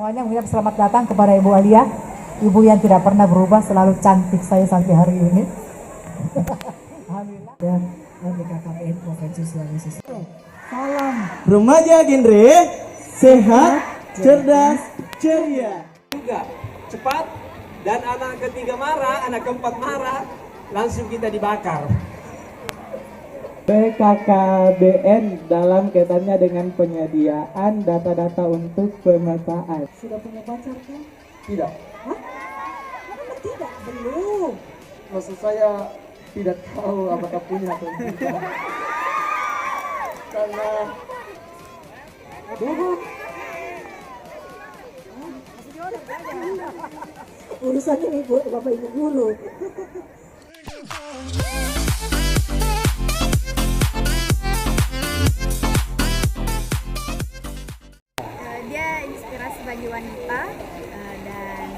Semuanya mengucap selamat datang kepada Ibu Alia, ibu yang tidak pernah berubah, selalu cantik saya sampai hari ini. Alhamdulillah. Ya, BKKBN Provinsi Sulawesi Selatan. Salam remaja genre, sehat, cerdas, ceria. Juga cepat, dan anak ketiga marah, anak keempat marah, langsung kita dibakar. BKKBN dalam kaitannya dengan penyediaan data-data untuk pemetaan. sudah punya pacar kan? Tidak, Hah? Kenapa tidak? Belum. maksud saya tidak tahu apakah punya atau tidak. Karena Urusannya ibu, bapak ibu guru. Dia inspirasi bagi wanita dan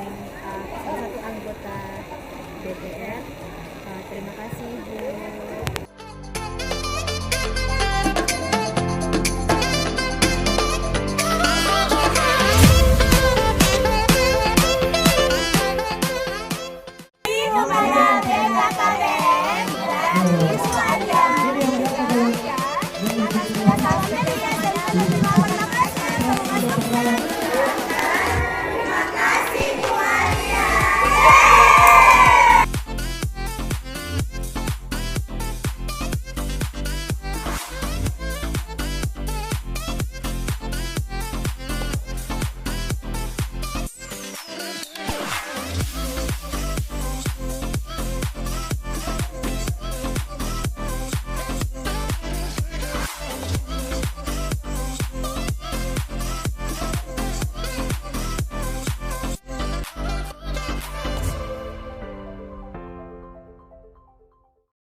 salah satu anggota DPR. Terima kasih Bu. Kepada BKKBN